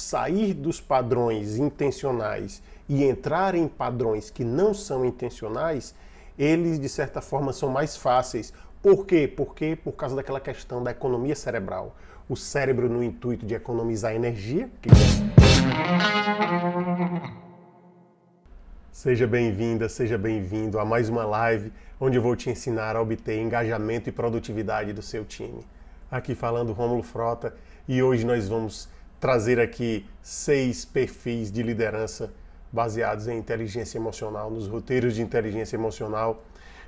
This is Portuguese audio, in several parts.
sair dos padrões intencionais e entrar em padrões que não são intencionais, eles, de certa forma, são mais fáceis. Por quê? Porque por causa daquela questão da economia cerebral. O cérebro, no intuito de economizar energia... Seja bem-vinda, seja bem-vindo a mais uma live onde eu vou te ensinar a obter engajamento e produtividade do seu time. Aqui falando Rômulo Frota, e hoje nós vamos trazer aqui 6 perfis de liderança baseados em inteligência emocional, nos roteiros de inteligência emocional,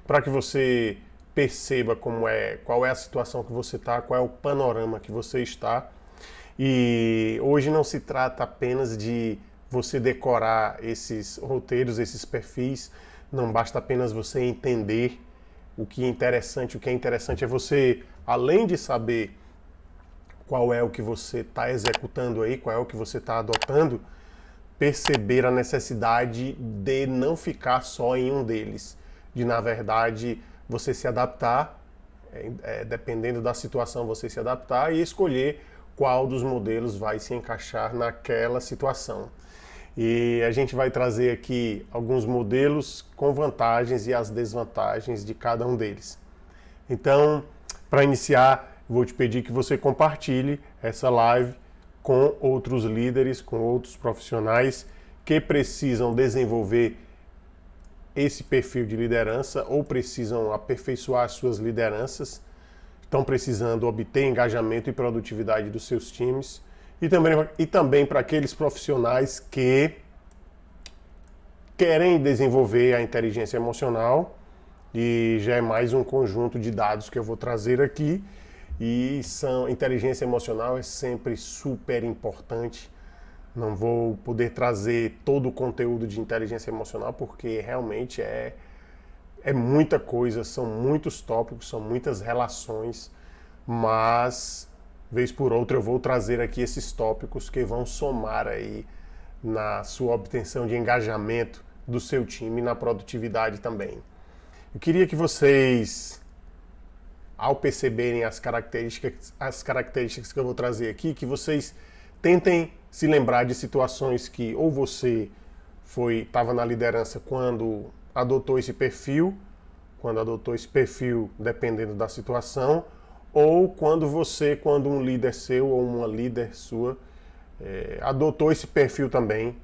para que você perceba qual é a situação que você está, qual é o panorama que você está. E hoje não se trata apenas de você decorar esses roteiros, esses perfis, não basta apenas você entender o que é interessante é você, além de saber qual é o que você está executando aí, qual é o que você está adotando, perceber a necessidade de não ficar só em um deles, de na verdade você se adaptar, dependendo da situação você se adaptar e escolher qual dos modelos vai se encaixar naquela situação. E a gente vai trazer aqui alguns modelos com vantagens e as desvantagens de cada um deles. Então, para iniciar, vou te pedir que você compartilhe essa live com outros líderes, com outros profissionais que precisam desenvolver esse perfil de liderança ou precisam aperfeiçoar suas lideranças, estão precisando obter engajamento e produtividade dos seus times. E também para aqueles profissionais que querem desenvolver a inteligência emocional, e já é mais um conjunto de dados que eu vou trazer aqui, e inteligência emocional é sempre super importante. Não vou poder trazer todo o conteúdo de inteligência emocional, porque realmente é muita coisa, são muitos tópicos, são muitas relações, mas vez por outra eu vou trazer aqui esses tópicos que vão somar aí na sua obtenção de engajamento do seu time e na produtividade também. Eu queria que vocês, ao perceberem as características que eu vou trazer aqui, que vocês tentem se lembrar de situações que ou você estava na liderança quando adotou esse perfil dependendo da situação, ou quando um líder seu ou uma líder sua adotou esse perfil também,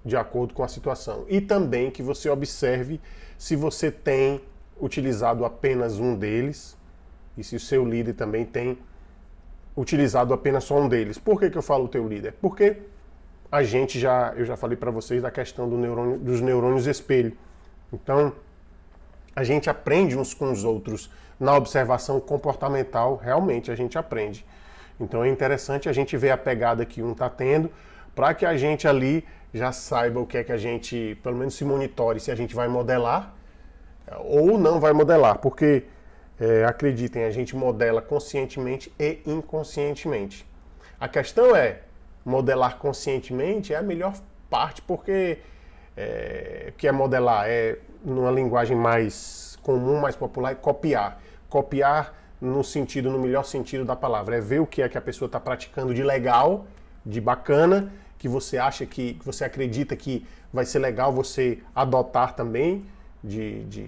de acordo com a situação. E também que você observe se você tem utilizado apenas um deles, e se o seu líder também tem utilizado apenas só um deles. Por que eu falo o teu líder? Porque eu já falei para vocês da questão dos neurônios espelho. Então, a gente aprende uns com os outros na observação comportamental, realmente a gente aprende. Então é interessante a gente ver a pegada que um está tendo, para que a gente ali já saiba o que é que a gente, pelo menos se monitore, se a gente vai modelar ou não vai modelar, porque acreditem, a gente modela conscientemente e inconscientemente. A questão é, modelar conscientemente é a melhor parte, porque o que é modelar? Numa linguagem mais comum, mais popular, é copiar. Copiar no melhor sentido da palavra. É ver o que é que a pessoa está praticando de legal, de bacana, que você acha que você acredita que vai ser legal você adotar também,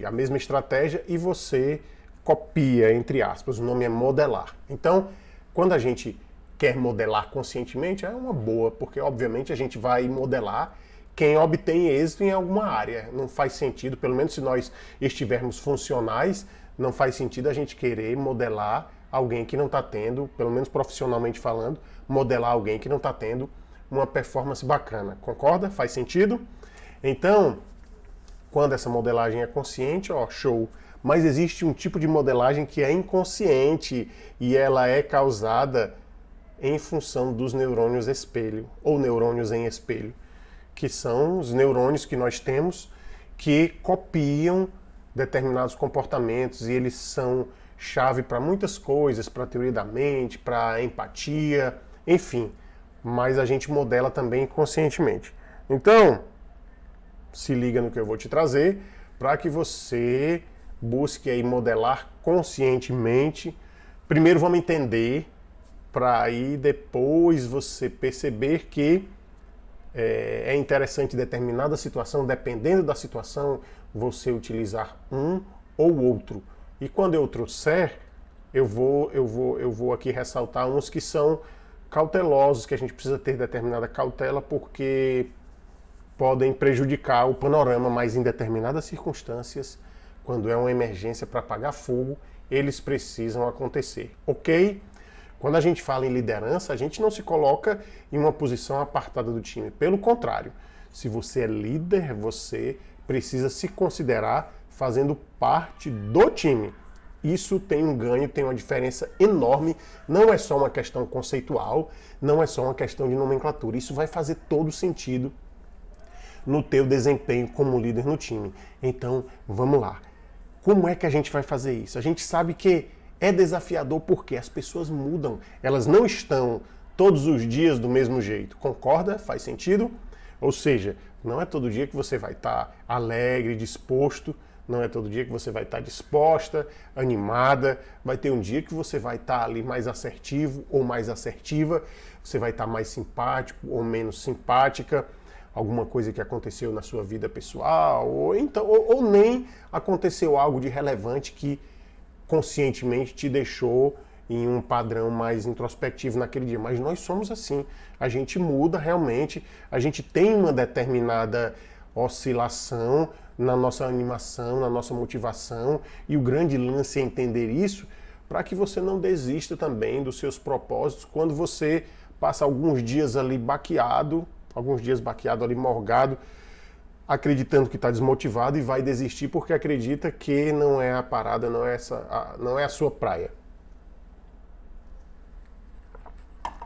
a mesma estratégia, e você copia, entre aspas. O nome é modelar. Então, quando a gente quer modelar conscientemente, é uma boa, porque obviamente a gente vai modelar quem obtém êxito em alguma área. Não faz sentido, pelo menos se nós estivermos funcionais, não faz sentido a gente querer modelar alguém que não está tendo, pelo menos profissionalmente falando, modelar alguém que não está tendo uma performance bacana. Concorda? Faz sentido? Então, quando essa modelagem é consciente, show. Mas existe um tipo de modelagem que é inconsciente e ela é causada em função dos neurônios espelho, ou neurônios em espelho, que são os neurônios que nós temos que copiam determinados comportamentos, e eles são chave para muitas coisas, para a teoria da mente, para a empatia, enfim. Mas a gente modela também conscientemente. Então, se liga no que eu vou te trazer, para que você busque aí modelar conscientemente. Primeiro vamos entender, para aí depois você perceber que é interessante determinada situação, dependendo da situação, você utilizar um ou outro. E quando eu trouxer, eu vou aqui ressaltar uns que são cautelosos, que a gente precisa ter determinada cautela, porque podem prejudicar o panorama, mas em determinadas circunstâncias, quando é uma emergência para apagar fogo, eles precisam acontecer, ok? Quando a gente fala em liderança, a gente não se coloca em uma posição apartada do time. Pelo contrário, se você é líder, você precisa se considerar fazendo parte do time. Isso tem um ganho, tem uma diferença enorme. Não é só uma questão conceitual, não é só uma questão de nomenclatura. Isso vai fazer todo sentido no teu desempenho como líder no time. Então, vamos lá. Como é que a gente vai fazer isso? A gente sabe que é desafiador porque as pessoas mudam. Elas não estão todos os dias do mesmo jeito. Concorda? Faz sentido? Ou seja, não é todo dia que você vai estar alegre, disposto. Não é todo dia que você vai estar disposta, animada. Vai ter um dia que você vai estar ali mais assertivo ou mais assertiva. Você vai estar mais simpático ou menos simpática. Alguma coisa que aconteceu na sua vida pessoal, ou nem aconteceu algo de relevante que conscientemente te deixou em um padrão mais introspectivo naquele dia. Mas nós somos assim. A gente muda realmente, a gente tem uma determinada oscilação na nossa animação, na nossa motivação, e o grande lance é entender isso para que você não desista também dos seus propósitos quando você passa alguns dias ali baqueado ali morgado, acreditando que está desmotivado e vai desistir porque acredita que não é a parada, não é a sua praia.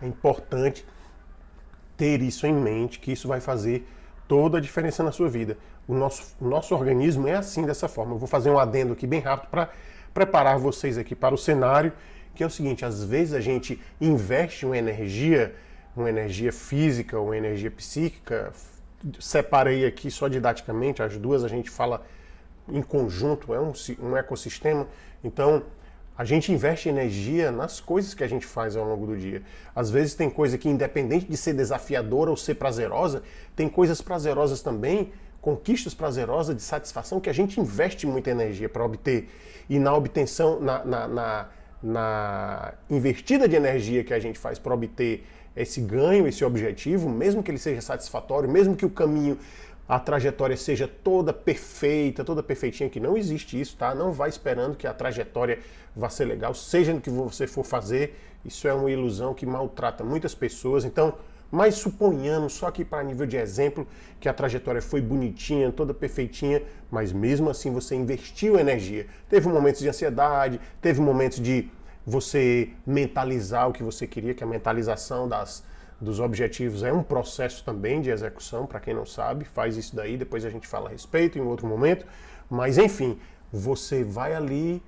É importante ter isso em mente, que isso vai fazer toda a diferença na sua vida. O nosso organismo é assim, dessa forma. Eu vou fazer um adendo aqui bem rápido para preparar vocês aqui para o cenário, que é o seguinte: às vezes a gente investe uma energia física ou energia psíquica. Separei aqui só didaticamente, as duas a gente fala em conjunto, é um ecossistema. Então, a gente investe energia nas coisas que a gente faz ao longo do dia. Às vezes tem coisa que, independente de ser desafiadora ou ser prazerosa, tem coisas prazerosas também, conquistas prazerosas de satisfação que a gente investe muita energia para obter. E na obtenção, na investida de energia que a gente faz para obter esse ganho, esse objetivo, mesmo que ele seja satisfatório, mesmo que o caminho, a trajetória seja toda perfeita, toda perfeitinha, que não existe isso, tá? Não vai esperando que a trajetória vá ser legal, seja no que você for fazer, isso é uma ilusão que maltrata muitas pessoas. Então, mas suponhamos, só que para nível de exemplo, que a trajetória foi bonitinha, toda perfeitinha, mas mesmo assim você investiu energia. Teve momentos de ansiedade, teve momentos de você mentalizar o que você queria, que a mentalização dos objetivos é um processo também de execução, para quem não sabe, faz isso daí, depois a gente fala a respeito em outro momento, mas enfim, você vai ali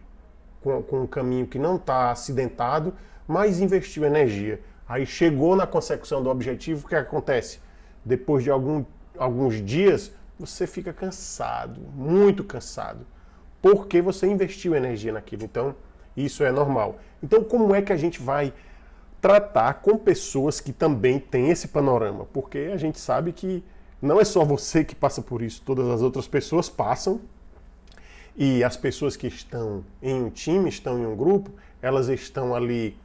com um caminho que não está acidentado, mas investiu energia. Aí chegou na consecução do objetivo, o que acontece? Depois de alguns dias, você fica cansado, muito cansado, porque você investiu energia naquilo. Então, isso é normal. Então, como é que a gente vai tratar com pessoas que também têm esse panorama? Porque a gente sabe que não é só você que passa por isso, todas as outras pessoas passam. E as pessoas que estão em um time, estão em um grupo, elas estão ali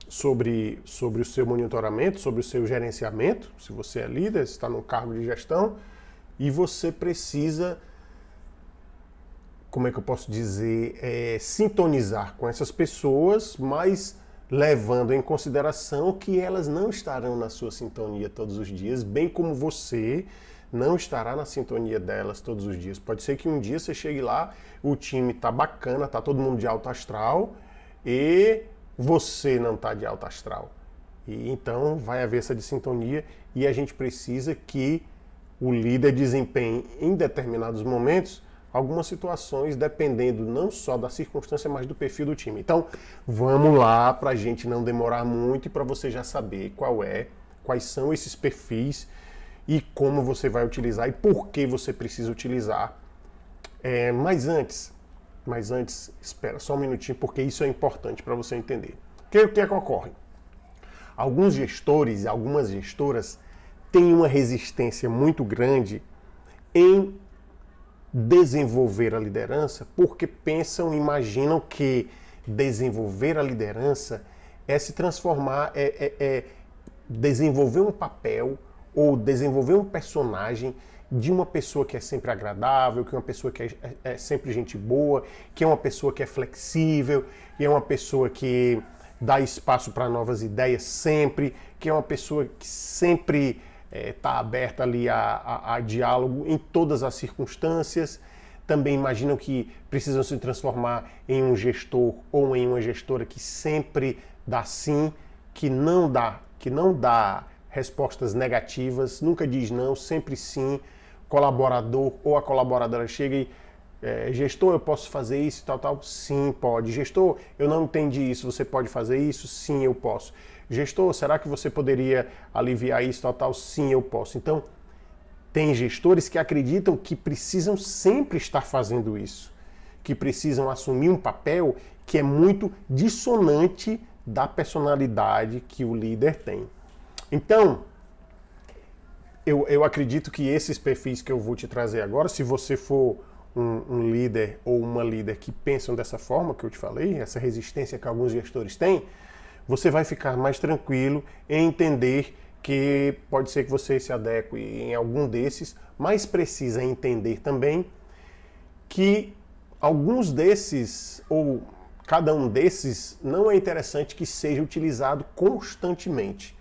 sobre o seu monitoramento, sobre o seu gerenciamento. Se você é líder, está no cargo de gestão, e você precisa, como é que eu posso dizer, sintonizar com essas pessoas, mas levando em consideração que elas não estarão na sua sintonia todos os dias, bem como você não estará na sintonia delas todos os dias. Pode ser que um dia você chegue lá, o time tá bacana, tá todo mundo de alto astral, e você não tá de alto astral. E então vai haver essa dissintonia, e a gente precisa que o líder desempenhe em determinados momentos algumas situações, dependendo não só da circunstância, mas do perfil do time. Então, vamos lá, para a gente não demorar muito e para você já saber quais são esses perfis e como você vai utilizar e por que você precisa utilizar. Mas antes, espera só um minutinho, porque isso é importante para você entender. O que é que ocorre? Alguns gestores e algumas gestoras têm uma resistência muito grande em desenvolver a liderança porque pensam, imaginam que desenvolver a liderança é se transformar, desenvolver um papel ou desenvolver um personagem de uma pessoa que é sempre agradável, que é uma pessoa que é sempre gente boa, que é uma pessoa que é flexível, que é uma pessoa que dá espaço para novas ideias sempre, que é uma pessoa que sempre está aberta ali a diálogo em todas as circunstâncias. Também imaginam que precisam se transformar em um gestor ou em uma gestora que sempre dá sim, que não dá respostas negativas, nunca diz não, sempre sim. Colaborador ou a colaboradora chega e gestor, eu posso fazer isso, tal, sim, pode. Gestor, eu não entendi isso, você pode fazer isso? Sim, eu posso. Gestor, será que você poderia aliviar isso, tal, sim, eu posso. Então, tem gestores que acreditam que precisam sempre estar fazendo isso, que precisam assumir um papel que é muito dissonante da personalidade que o líder tem. Então, eu acredito que esses perfis que eu vou te trazer agora, se você for um líder ou uma líder que pensam dessa forma que eu te falei, essa resistência que alguns gestores têm, você vai ficar mais tranquilo em entender que pode ser que você se adeque em algum desses, mas precisa entender também que alguns desses, ou cada um desses, não é interessante que seja utilizado constantemente.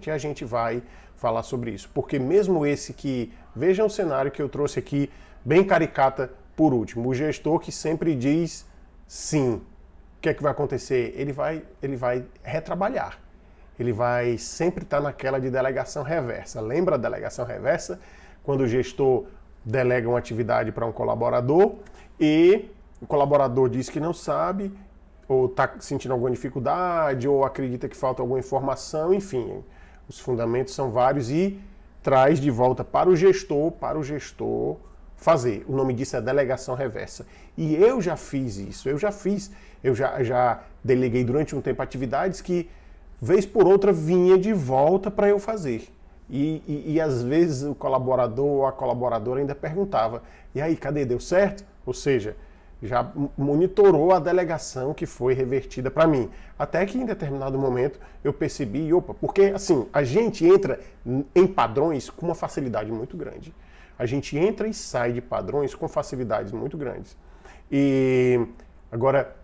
E a gente vai falar sobre isso. Porque mesmo esse que... Vejam o cenário que eu trouxe aqui, bem caricata por último. O gestor que sempre diz sim. O que é que vai acontecer? Ele vai retrabalhar. Ele vai sempre estar naquela de delegação reversa. Lembra a delegação reversa? Quando o gestor delega uma atividade para um colaborador e o colaborador diz que não sabe, ou está sentindo alguma dificuldade, ou acredita que falta alguma informação, enfim, os fundamentos são vários e traz de volta para o gestor fazer. O nome disso é delegação reversa. E eu já fiz isso, eu já deleguei durante um tempo atividades que, vez por outra, vinha de volta para eu fazer. E às vezes o colaborador ou a colaboradora ainda perguntava, e aí, cadê? Deu certo? Ou seja, já monitorou a delegação que foi revertida para mim. Até que em determinado momento eu percebi, opa, porque assim, a gente entra em padrões com uma facilidade muito grande. A gente entra e sai de padrões com facilidades muito grandes. E agora,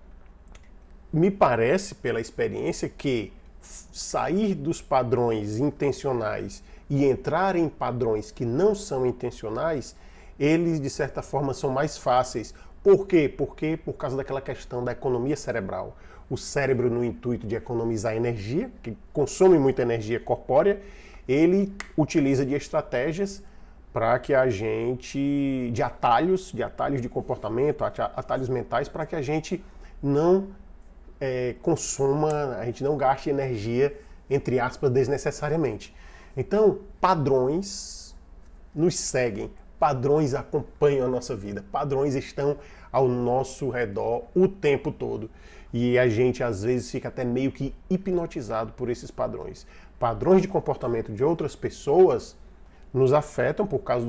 me parece, pela experiência, que sair dos padrões intencionais e entrar em padrões que não são intencionais, eles, de certa forma, são mais fáceis. Por quê? Porque por causa daquela questão da economia cerebral. O cérebro, no intuito de economizar energia, que consome muita energia corpórea, ele utiliza de estratégias para que a gente, de atalhos de comportamento, atalhos mentais, para que a gente não consuma, a gente não gaste energia, entre aspas, desnecessariamente. Então, padrões nos seguem, padrões acompanham a nossa vida, padrões estão ao nosso redor o tempo todo. E a gente, às vezes, fica até meio que hipnotizado por esses padrões. Padrões de comportamento de outras pessoas nos afetam por causa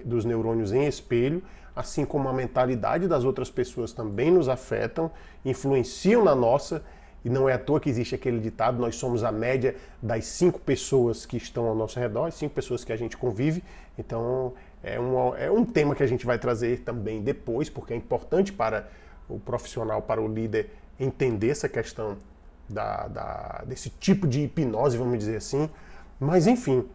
dos neurônios em espelho, assim como a mentalidade das outras pessoas também nos afetam, influenciam na nossa, e não é à toa que existe aquele ditado, nós somos a média das 5 pessoas que estão ao nosso redor, as 5 pessoas que a gente convive. Então é um tema que a gente vai trazer também depois, porque é importante para o profissional, para o líder, entender essa questão desse tipo de hipnose, vamos dizer assim. Mas enfim,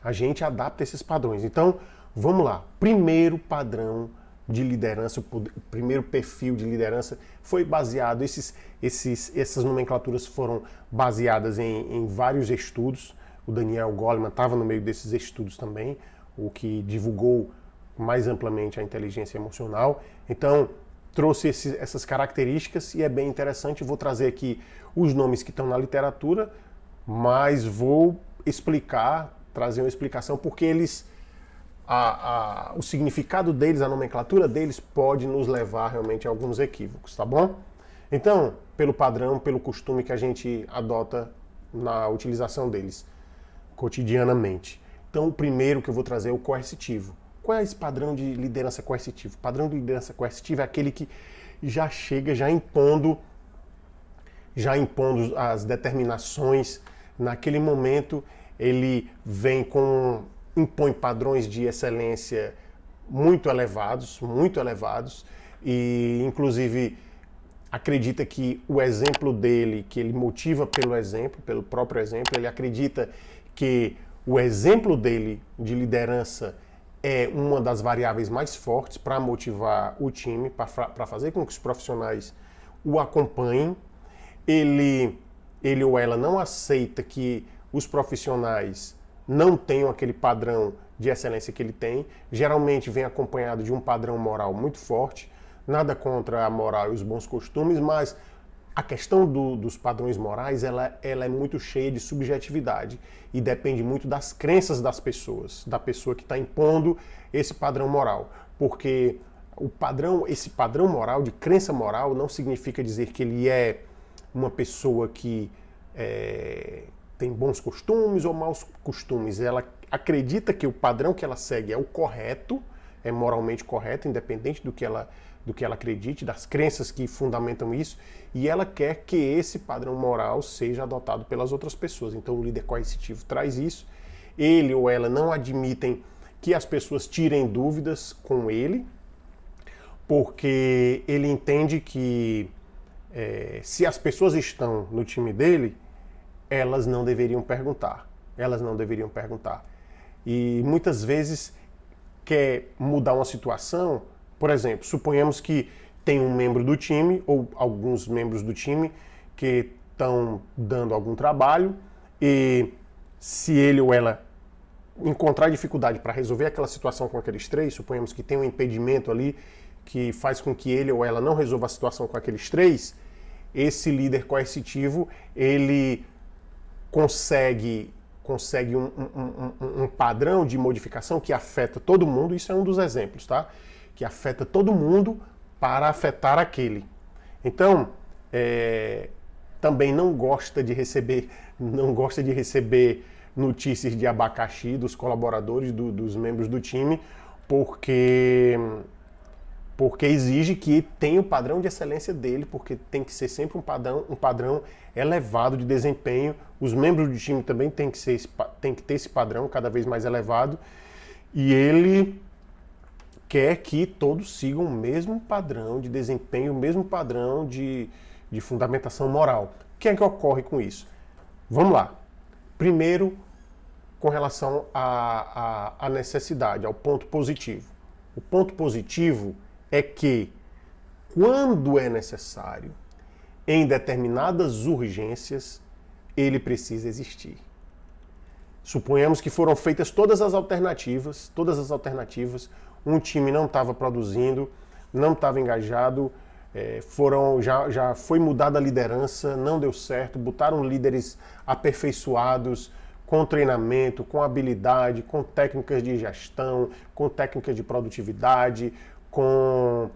a gente adapta esses padrões. Então, vamos lá. Primeiro padrão de liderança, o primeiro perfil de liderança foi baseado, essas nomenclaturas foram baseadas em vários estudos. O Daniel Goleman estava no meio desses estudos também, o que divulgou mais amplamente a inteligência emocional. Então, trouxe essas características e é bem interessante. Vou trazer aqui os nomes que estão na literatura, mas vou trazer uma explicação, porque eles... o significado deles, a nomenclatura deles pode nos levar realmente a alguns equívocos, tá bom? Então, pelo padrão, pelo costume que a gente adota na utilização deles. cotidianamente. Então, o primeiro que eu vou trazer é o coercitivo. Qual é esse padrão de liderança coercitivo? O padrão de liderança coercitivo é aquele que já chega, já impondo as determinações. Naquele momento, ele impõe padrões de excelência muito elevados, e inclusive acredita que o exemplo dele, que ele motiva pelo exemplo, pelo próprio exemplo, ele acredita que o exemplo dele de liderança é uma das variáveis mais fortes para motivar o time, para fazer com que os profissionais o acompanhem. Ele ou ela não aceita que os profissionais não tenham aquele padrão de excelência que ele tem. Geralmente vem acompanhado de um padrão moral muito forte. Nada contra a moral e os bons costumes, mas a questão dos padrões morais, ela é muito cheia de subjetividade e depende muito das crenças das pessoas, da pessoa que está impondo esse padrão moral. Porque esse padrão moral, de crença moral, não significa dizer que ele é uma pessoa que tem bons costumes ou maus costumes. Ela acredita que o padrão que ela segue é o correto, é moralmente correto, independente do que ela acredite, das crenças que fundamentam isso, e ela quer que esse padrão moral seja adotado pelas outras pessoas. Então o líder coercitivo traz isso. Ele ou ela não admitem que as pessoas tirem dúvidas com ele, porque ele entende que se as pessoas estão no time dele, elas não deveriam perguntar. E muitas vezes quer mudar uma situação. Por exemplo, suponhamos que tem um membro do time ou alguns membros do time que estão dando algum trabalho, e se ele ou ela encontrar dificuldade para resolver aquela situação com aqueles três, suponhamos que tem um impedimento ali que faz com que ele ou ela não resolva a situação com aqueles três, esse líder coercitivo, ele consegue um padrão de modificação que afeta todo mundo. Isso é um dos exemplos, tá? Que afeta todo mundo para afetar aquele. Então, também não gosta de receber notícias de abacaxi dos colaboradores, dos membros do time, porque exige que tenha o padrão de excelência dele, porque tem que ser sempre um padrão elevado de desempenho. Os membros do time também têm que ter esse padrão cada vez mais elevado, e ele quer que todos sigam o mesmo padrão de desempenho, o mesmo padrão de fundamentação moral. O que é que ocorre com isso? Vamos lá. Primeiro, com relação à necessidade, ao ponto positivo. O ponto positivo é que, quando é necessário, em determinadas urgências, ele precisa existir. Suponhamos que foram feitas todas as alternativas, um time não estava produzindo, não estava engajado, já foi mudada a liderança, não deu certo, botaram líderes aperfeiçoados, com treinamento, com habilidade, com técnicas de gestão, com técnicas de produtividade, com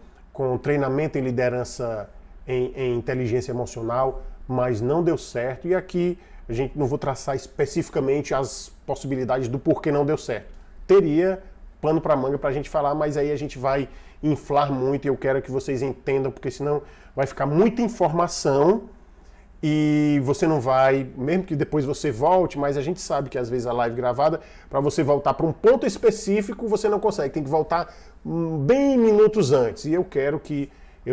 treinamento em liderança em inteligência emocional, mas não deu certo. E aqui a gente não vou traçar especificamente as possibilidades do porquê não deu certo. Teria pano para manga para a gente falar, mas aí a gente vai inflar muito, e eu quero que vocês entendam, porque senão vai ficar muita informação e você não vai, mesmo que depois você volte, mas a gente sabe que às vezes a live gravada, para você voltar para um ponto específico, você não consegue, tem que voltar bem minutos antes. E eu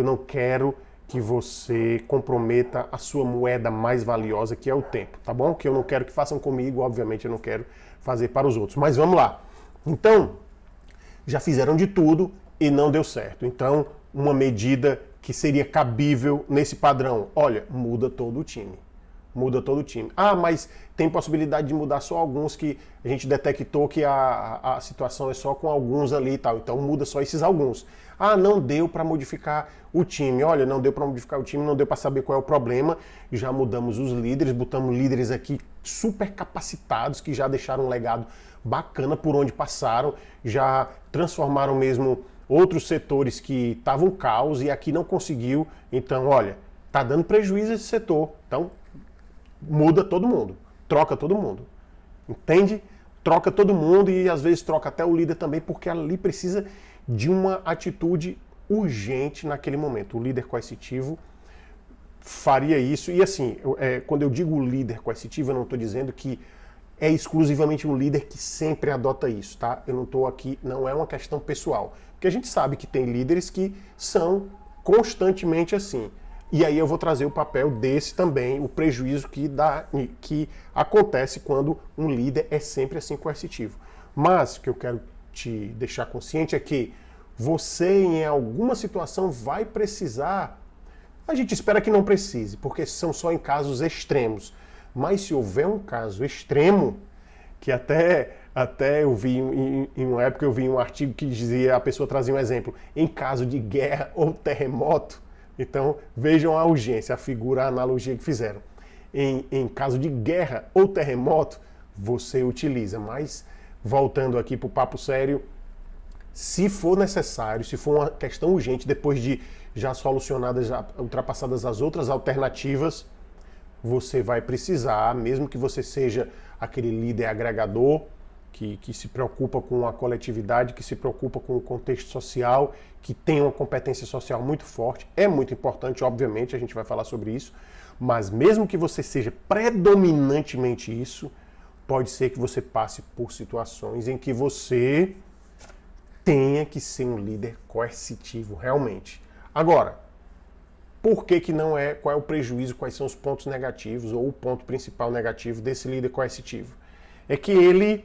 não quero que você comprometa a sua moeda mais valiosa, que é o tempo, tá bom? Que eu não quero que façam comigo, obviamente eu não quero fazer para os outros. Mas vamos lá. Então, já fizeram de tudo e não deu certo. Então, uma medida que seria cabível nesse padrão, olha, muda todo o time. Ah, mas tem possibilidade de mudar só alguns, que a gente detectou que a situação é só com alguns ali e tal. Então muda só esses alguns. Ah, não deu para modificar o time. Olha, não deu para modificar o time, não deu para saber qual é o problema. Já mudamos os líderes, botamos líderes aqui super capacitados, que já deixaram um legado bacana por onde passaram, já transformaram mesmo outros setores que estavam caos e aqui não conseguiu. Então, olha, tá dando prejuízo esse setor. Então, muda todo mundo, troca todo mundo. Entende? Troca todo mundo e às vezes troca até o líder também, porque ali precisa de uma atitude urgente naquele momento. O líder coercitivo faria isso. E assim, quando eu digo líder coercitivo, eu não estou dizendo que é exclusivamente um líder que sempre adota isso, tá? Eu não estou aqui, não é uma questão pessoal. Porque a gente sabe que tem líderes que são constantemente assim. E aí eu vou trazer o papel desse também, o prejuízo que acontece quando um líder é sempre assim coercitivo. Mas o que eu quero te deixar consciente é que você em alguma situação vai precisar, a gente espera que não precise, porque são só em casos extremos. Mas se houver um caso extremo, que até eu vi, em uma época eu vi um artigo que dizia, a pessoa trazia um exemplo, em caso de guerra ou terremoto. Então, vejam a urgência, a figura, a analogia que fizeram. Em caso de guerra ou terremoto, você utiliza. Mas, voltando aqui para o papo sério, se for necessário, se for uma questão urgente, depois de já solucionadas, já ultrapassadas as outras alternativas, você vai precisar, mesmo que você seja aquele líder agregador, que se preocupa com a coletividade, que se preocupa com o contexto social, que tem uma competência social muito forte. É muito importante, obviamente, a gente vai falar sobre isso, mas mesmo que você seja predominantemente isso, pode ser que você passe por situações em que você tenha que ser um líder coercitivo, realmente. Agora, por que não é? Qual é o prejuízo? Quais são os pontos negativos ou o ponto principal negativo desse líder coercitivo? É que ele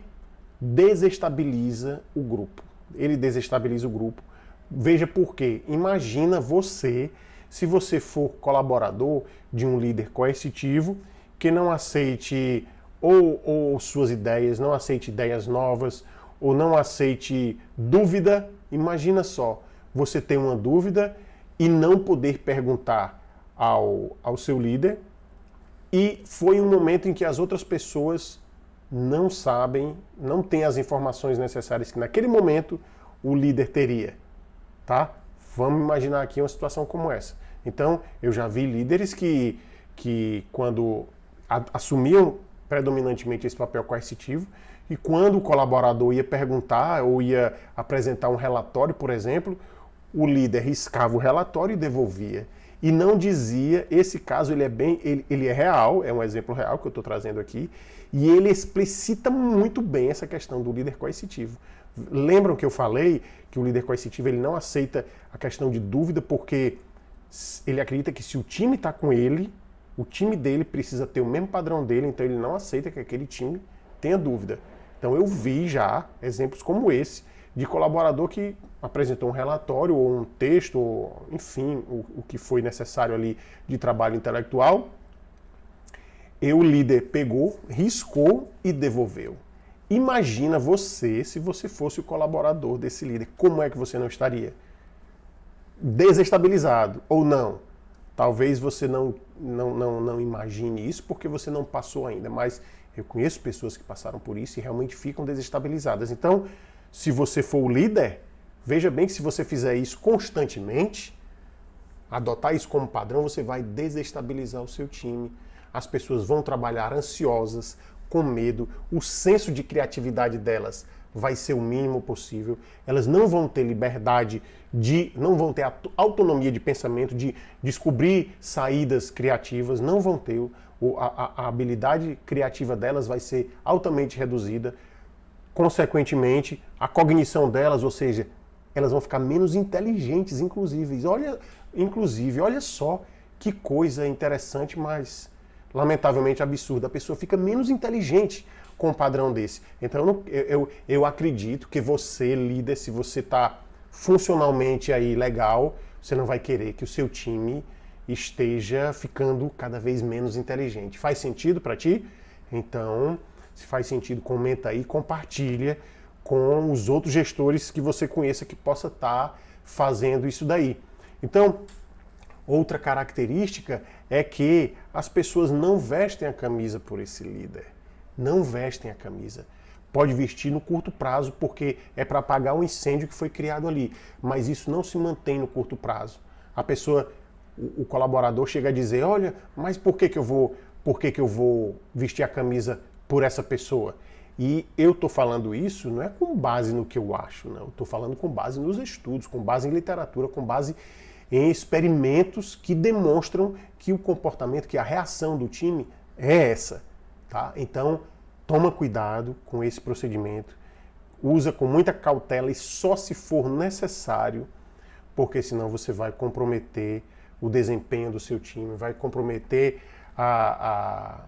desestabiliza o grupo. Ele desestabiliza o grupo. Veja por quê. Imagina você, se você for colaborador de um líder coercitivo, que não aceite ou suas ideias, não aceite ideias novas, ou não aceite dúvida. Imagina só, você tem uma dúvida e não poder perguntar ao seu líder, e foi um momento em que as outras pessoas não sabem, não têm as informações necessárias que naquele momento o líder teria, tá? Vamos imaginar aqui uma situação como essa. Então, eu já vi líderes que quando assumiam predominantemente esse papel coercitivo, e quando o colaborador ia perguntar ou ia apresentar um relatório, por exemplo, o líder riscava o relatório e devolvia. E não dizia, esse caso ele é real, é um exemplo real que eu estou trazendo aqui, e ele explicita muito bem essa questão do líder coercitivo. Lembram que eu falei que o líder coercitivo ele não aceita a questão de dúvida porque ele acredita que se o time está com ele, o time dele precisa ter o mesmo padrão dele, então ele não aceita que aquele time tenha dúvida. Então eu vi já exemplos como esse, de colaborador que apresentou um relatório ou um texto, ou, enfim, o que foi necessário ali de trabalho intelectual, e o líder pegou, riscou e devolveu. Imagina você, se você fosse o colaborador desse líder, como é que você não estaria? Desestabilizado ou não? Talvez você não imagine isso porque você não passou ainda, mas eu conheço pessoas que passaram por isso e realmente ficam desestabilizadas. Então, se você for o líder, veja bem que se você fizer isso constantemente, adotar isso como padrão, você vai desestabilizar o seu time. As pessoas vão trabalhar ansiosas, com medo, o senso de criatividade delas vai ser o mínimo possível, elas não vão ter liberdade não vão ter autonomia de pensamento, de descobrir saídas criativas, não vão ter, a habilidade criativa delas vai ser altamente reduzida, consequentemente, a cognição delas, ou seja, elas vão ficar menos inteligentes, inclusive. Olha só que coisa interessante, mas lamentavelmente absurda. A pessoa fica menos inteligente com um padrão desse. Então eu acredito que você, líder, se você está funcionalmente aí legal, você não vai querer que o seu time esteja ficando cada vez menos inteligente. Faz sentido para ti? Então, se faz sentido, comenta aí, compartilha com os outros gestores que você conheça que possa estar fazendo isso daí. Então, outra característica é que as pessoas não vestem a camisa por esse líder. Não vestem a camisa. Pode vestir no curto prazo porque é para apagar um incêndio que foi criado ali. Mas isso não se mantém no curto prazo. A pessoa, o colaborador chega a dizer, olha, mas por que eu vou vestir a camisa por essa pessoa? E eu estou falando isso não é com base no que eu acho, não. Eu estou falando com base nos estudos, com base em literatura, com base em experimentos que demonstram que o comportamento, que a reação do time é essa. Tá? Então, toma cuidado com esse procedimento, usa com muita cautela e só se for necessário, porque senão você vai comprometer o desempenho do seu time, vai comprometer a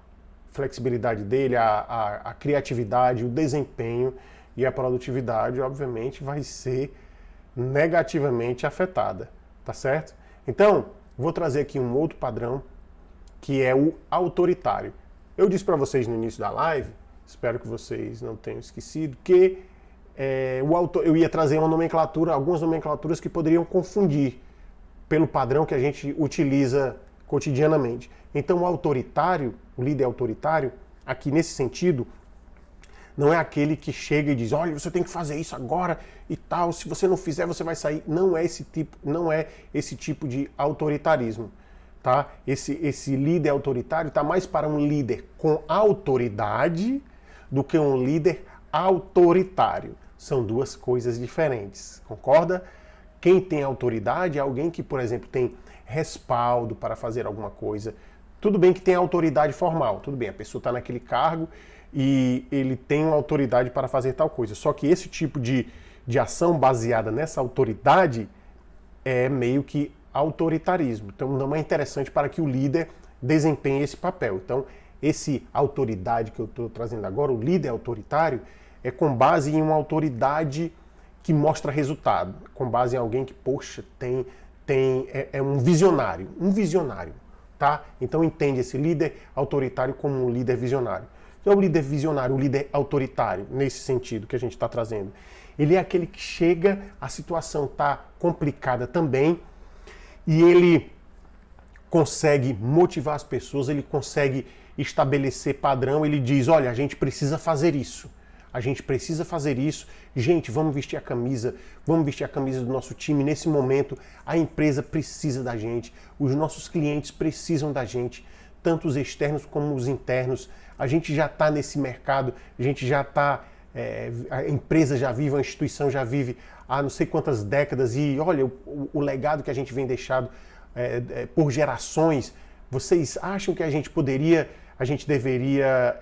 flexibilidade dele, a criatividade, o desempenho, e a produtividade, obviamente, vai ser negativamente afetada, tá certo? Então, vou trazer aqui um outro padrão, que é o autoritário. Eu disse para vocês no início da live, espero que vocês não tenham esquecido, que eu ia trazer uma nomenclatura, algumas nomenclaturas que poderiam confundir pelo padrão que a gente utiliza cotidianamente. Então, o autoritário, o líder autoritário, aqui nesse sentido, não é aquele que chega e diz, olha, você tem que fazer isso agora e tal, se você não fizer, você vai sair. Não é esse tipo de autoritarismo. Tá? Esse líder autoritário está mais para um líder com autoridade do que um líder autoritário. São duas coisas diferentes, concorda? Quem tem autoridade é alguém que, por exemplo, tem respaldo para fazer alguma coisa. Tudo bem que tem autoridade formal, tudo bem, a pessoa está naquele cargo e ele tem uma autoridade para fazer tal coisa. Só que esse tipo de ação baseada nessa autoridade é meio que autoritarismo. Então não é interessante para que o líder desempenhe esse papel. Então esse autoridade que eu estou trazendo agora, o líder autoritário, é com base em uma autoridade que mostra resultado, com base em alguém que, poxa, é um visionário, tá? Então entende esse líder autoritário como um líder visionário. Então o líder visionário, o líder autoritário, nesse sentido que a gente está trazendo, ele é aquele que chega, a situação está complicada também, e ele consegue motivar as pessoas, ele consegue estabelecer padrão, ele diz, olha, a gente precisa fazer isso. A gente precisa fazer isso. Gente, vamos vestir a camisa do nosso time nesse momento. A empresa precisa da gente. Os nossos clientes precisam da gente, tanto os externos como os internos. A gente já está nesse mercado, a gente já está... a empresa já vive, a instituição já vive há não sei quantas décadas e olha, o legado que a gente vem deixado por gerações. Vocês acham que a gente deveria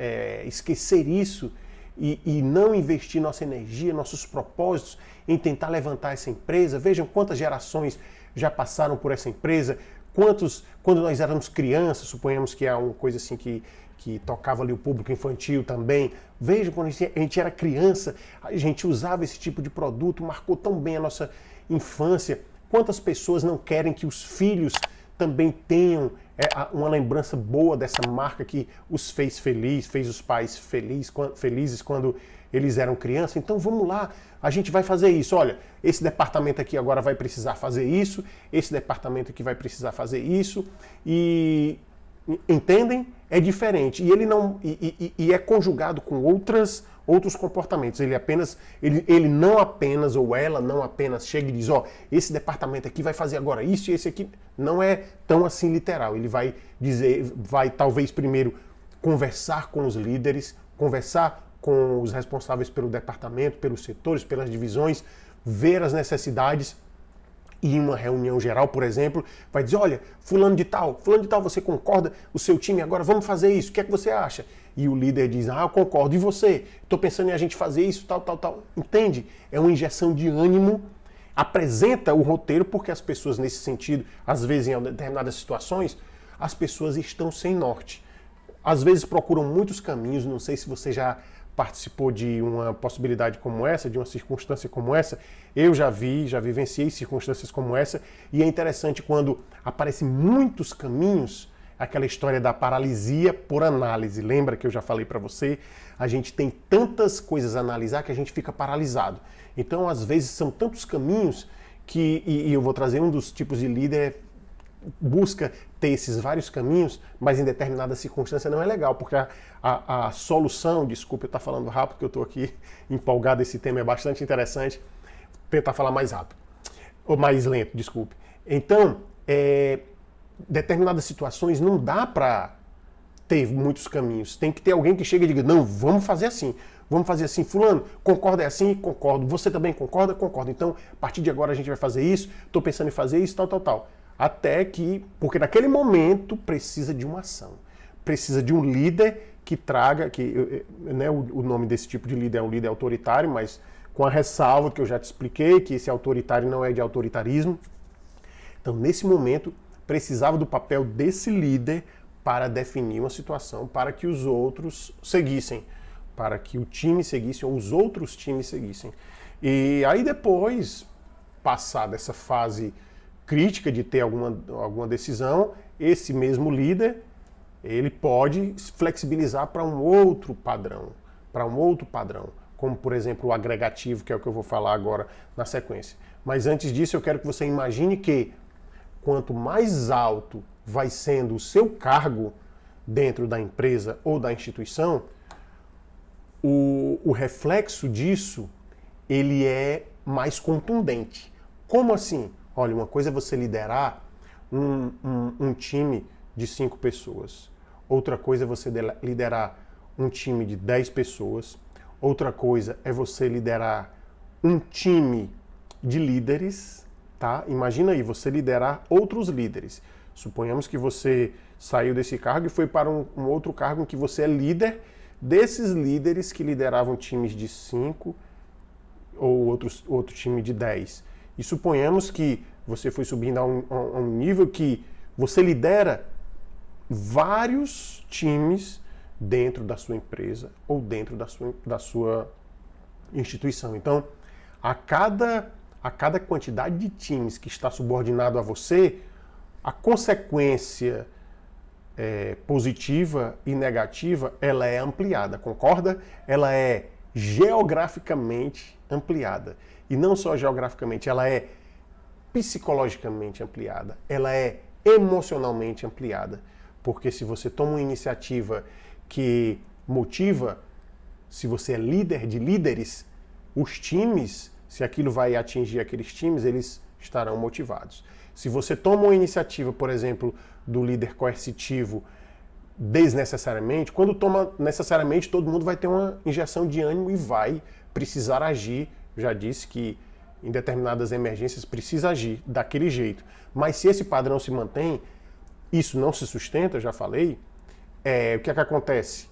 esquecer isso? E não investir nossa energia, nossos propósitos em tentar levantar essa empresa? Vejam quantas gerações já passaram por essa empresa, quando nós éramos crianças, suponhamos que é uma coisa assim que tocava ali o público infantil também. Vejam, quando a gente era criança, a gente usava esse tipo de produto, marcou tão bem a nossa infância. Quantas pessoas não querem que os filhos também tenham uma lembrança boa dessa marca que os fez feliz, fez os pais felizes quando eles eram crianças? Então vamos lá, a gente vai fazer isso. Olha, esse departamento aqui agora vai precisar fazer isso, esse departamento aqui vai precisar fazer isso, e entendem? É diferente. E ele não é conjugado com outros comportamentos. Ele não apenas, ou ela não apenas chega e diz, ó, esse departamento aqui vai fazer agora isso e esse aqui. Não é tão assim literal. Ele vai dizer, vai talvez primeiro conversar com os líderes, conversar com os responsáveis pelo departamento, pelos setores, pelas divisões, ver as necessidades. E em uma reunião geral, por exemplo, vai dizer, olha, fulano de tal, você concorda? O seu time agora, vamos fazer isso, o que é que você acha? E o líder diz, eu concordo, e você? Estou pensando em a gente fazer isso, tal. Entende? É uma injeção de ânimo, apresenta o roteiro, porque as pessoas nesse sentido, às vezes em determinadas situações, as pessoas estão sem norte. Às vezes procuram muitos caminhos, não sei se você já participou de uma possibilidade como essa, de uma circunstância como essa. Eu já vivenciei circunstâncias como essa, e é interessante quando aparecem muitos caminhos, aquela história da paralisia por análise. Lembra que eu já falei para você? A gente tem tantas coisas a analisar que a gente fica paralisado. Então, às vezes, são tantos caminhos que, e eu vou trazer um dos tipos de líder, busca ter esses vários caminhos, mas em determinada circunstância não é legal, porque a solução, desculpa eu estar falando rápido, que eu estou aqui empolgado, esse tema é bastante interessante, vou tentar falar mais rápido, ou mais lento, desculpe. Então, determinadas situações não dá para ter muitos caminhos, tem que ter alguém que chega e diga, não, vamos fazer assim, Vamos fazer assim, fulano, concorda é assim? Concordo. Você também concorda? Concordo. Então, a partir de agora a gente vai fazer isso, estou pensando em fazer isso, tal, tal, tal. Até que, porque naquele momento precisa de uma ação. Precisa de um líder que traga, né, o nome desse tipo de líder é um líder autoritário, mas com a ressalva que eu já te expliquei, que esse autoritário não é de autoritarismo. Então, nesse momento, precisava do papel desse líder para definir uma situação, para que os outros seguissem, para que o time seguisse ou os outros times seguissem. E aí depois, passada essa fase crítica de ter alguma decisão, esse mesmo líder, ele pode flexibilizar para um outro padrão, como por exemplo o agregativo, que é o que eu vou falar agora na sequência. Mas antes disso, eu quero que você imagine que quanto mais alto vai sendo o seu cargo dentro da empresa ou da instituição, o reflexo disso, ele é mais contundente. Como assim? Olha, uma coisa é você liderar um time de 5 pessoas. Outra coisa é você liderar um time de 10 pessoas. Outra coisa é você liderar um time de líderes, tá? Imagina aí, você liderar outros líderes. Suponhamos que você saiu desse cargo e foi para um outro cargo em que você é líder desses líderes que lideravam times de 5 ou outro time de 10. E suponhamos que você foi subindo a um nível que você lidera vários times dentro da sua empresa ou dentro da sua instituição. Então, a cada quantidade de times que está subordinado a você, a consequência positiva e negativa, ela é ampliada, concorda? Ela é geograficamente ampliada. E não só geograficamente, ela é psicologicamente ampliada, ela é emocionalmente ampliada. Porque se você toma uma iniciativa que motiva, se você é líder de líderes, os times, se aquilo vai atingir aqueles times, eles estarão motivados. Se você toma uma iniciativa, por exemplo, do líder coercitivo desnecessariamente, quando toma necessariamente, todo mundo vai ter uma injeção de ânimo e vai precisar agir. Eu já disse que em determinadas emergências precisa agir daquele jeito. Mas se esse padrão se mantém, isso não se sustenta, já falei, o que é que acontece?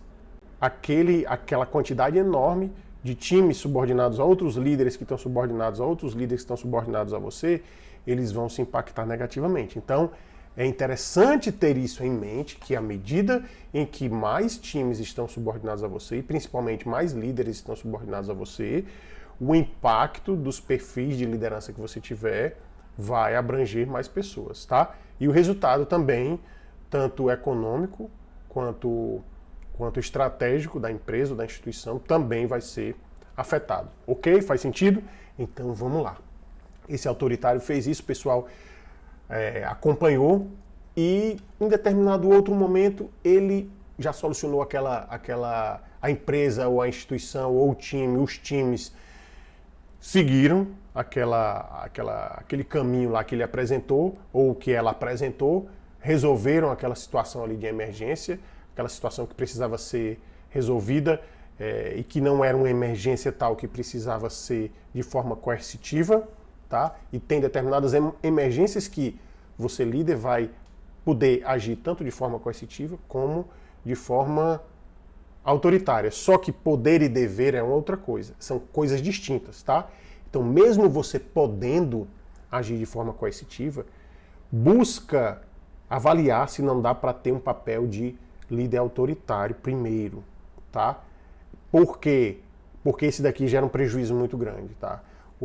Aquela quantidade enorme de times subordinados a outros líderes que estão subordinados a outros líderes que estão subordinados a você, eles vão se impactar negativamente. Então, é interessante ter isso em mente, que à medida em que mais times estão subordinados a você, e principalmente mais líderes estão subordinados a você, o impacto dos perfis de liderança que você tiver vai abranger mais pessoas, tá? E o resultado também, tanto econômico quanto estratégico da empresa ou da instituição, também vai ser afetado. Ok? Faz sentido? Então vamos lá. Esse autoritário fez isso, o pessoal acompanhou e em determinado outro momento ele já solucionou a empresa ou a instituição ou o time, os times seguiram aquele caminho lá que ele apresentou ou que ela apresentou, resolveram aquela situação ali de emergência, aquela situação que precisava ser resolvida e que não era uma emergência tal que precisava ser de forma coercitiva, tá? E tem determinadas emergências que você, líder, vai poder agir tanto de forma coercitiva como de forma autoritária. Só que poder e dever é outra coisa, são coisas distintas, tá? Então, mesmo você podendo agir de forma coercitiva, busca avaliar se não dá para ter um papel de líder autoritário primeiro, tá? Por quê? Porque esse daqui gera um prejuízo muito grande, tá?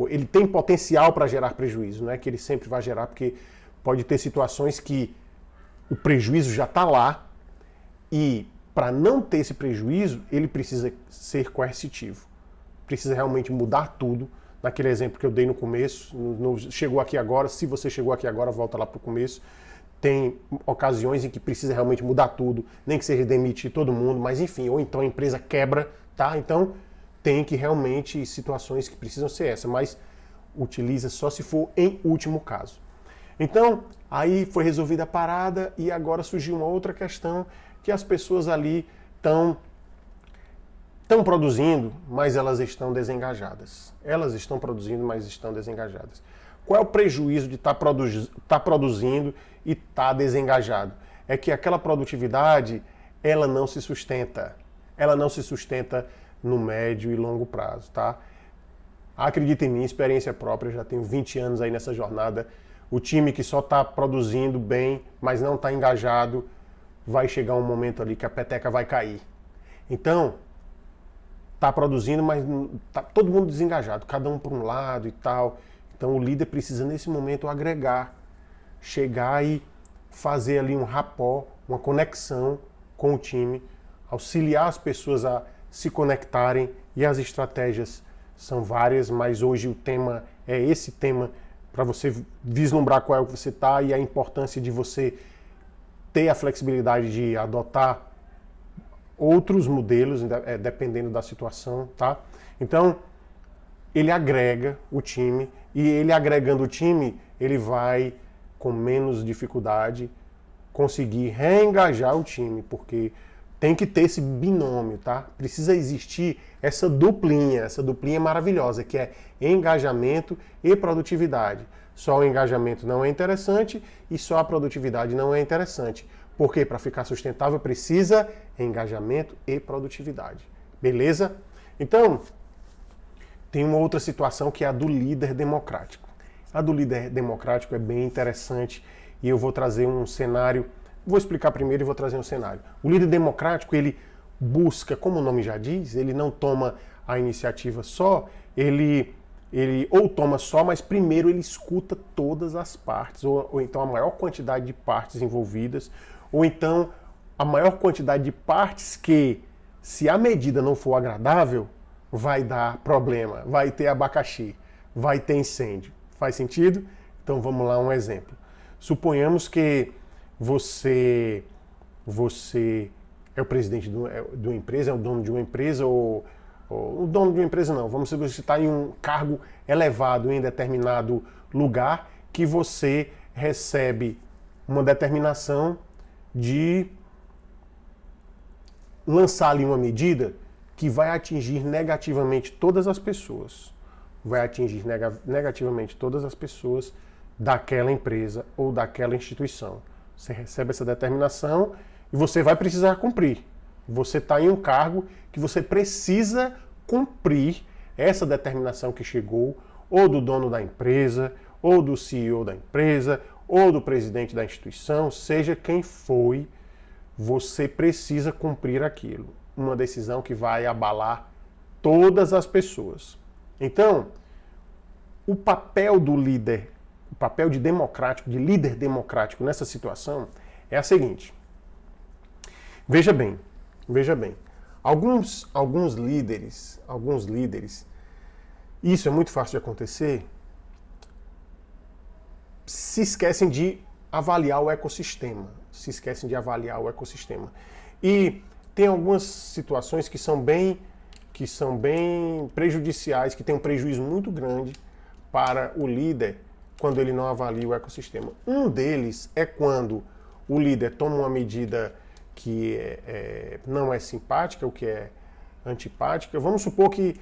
Ele tem potencial para gerar prejuízo, não é que ele sempre vai gerar, porque pode ter situações que o prejuízo já está lá e para não ter esse prejuízo, ele precisa ser coercitivo. Precisa realmente mudar tudo. Naquele exemplo que eu dei no começo, chegou aqui agora, se você chegou aqui agora, volta lá para o começo. Tem ocasiões em que precisa realmente mudar tudo, nem que seja demitir todo mundo, mas enfim, ou então a empresa quebra, tá? Então tem que realmente situações que precisam ser essa, mas utiliza só se for em último caso. Então, aí foi resolvida a parada e agora surgiu uma outra questão que as pessoas ali estão estão produzindo, mas elas estão desengajadas. Elas estão produzindo, mas estão desengajadas. Qual é o prejuízo de estar produzindo e estar desengajado? É que aquela produtividade, ela não se sustenta. Ela não se sustenta no médio e longo prazo, tá? Acredita em mim, experiência própria, já tenho 20 anos aí nessa jornada. O time que só está produzindo bem, mas não está engajado, vai chegar um momento ali que a peteca vai cair. Então, está produzindo, mas está todo mundo desengajado, cada um por um lado e tal. Então o líder precisa nesse momento agregar, chegar e fazer ali um rapport, uma conexão com o time, auxiliar as pessoas a se conectarem, e as estratégias são várias, mas hoje o tema é esse tema, para você vislumbrar qual é o que você está e a importância de você ter a flexibilidade de adotar outros modelos, dependendo da situação, tá? Então, ele agrega o time, e ele agregando o time, ele vai, com menos dificuldade, conseguir reengajar o time, porque tem que ter esse binômio, tá? Precisa existir essa duplinha maravilhosa, que é engajamento e produtividade. Só o engajamento não é interessante e só a produtividade não é interessante. Porque para ficar sustentável precisa engajamento e produtividade. Beleza? Então, tem uma outra situação que é a do líder democrático. A do líder democrático é bem interessante e eu vou trazer um cenário. Vou explicar primeiro e vou trazer um cenário. O líder democrático, ele busca, como o nome já diz, ele não toma a iniciativa só, ele ou toma só, mas primeiro ele escuta todas as partes, ou então a maior quantidade de partes envolvidas, ou então a maior quantidade de partes que, se a medida não for agradável, vai dar problema, vai ter abacaxi, vai ter incêndio. Faz sentido? Então vamos lá, um exemplo. Suponhamos que você é o presidente de uma empresa, é o dono de uma empresa, ou o dono de uma empresa não, vamos supor que você está em um cargo elevado em determinado lugar, que você recebe uma determinação de lançar ali uma medida que vai atingir negativamente todas as pessoas. Vai atingir negativamente todas as pessoas daquela empresa ou daquela instituição. Você recebe essa determinação e você vai precisar cumprir. Você está em um cargo que você precisa cumprir essa determinação que chegou, ou do dono da empresa, ou do CEO da empresa, ou do presidente da instituição, seja quem foi, você precisa cumprir aquilo. Uma decisão que vai abalar todas as pessoas. Então, o papel do líder, o papel de líder democrático nessa situação é a seguinte. Veja bem, alguns líderes, isso é muito fácil de acontecer, se esquecem de avaliar o ecossistema. E tem algumas situações que são bem prejudiciais, que tem um prejuízo muito grande para o líder quando ele não avalia o ecossistema. Um deles é quando o líder toma uma medida que não é simpática, ou que é antipática. Vamos supor que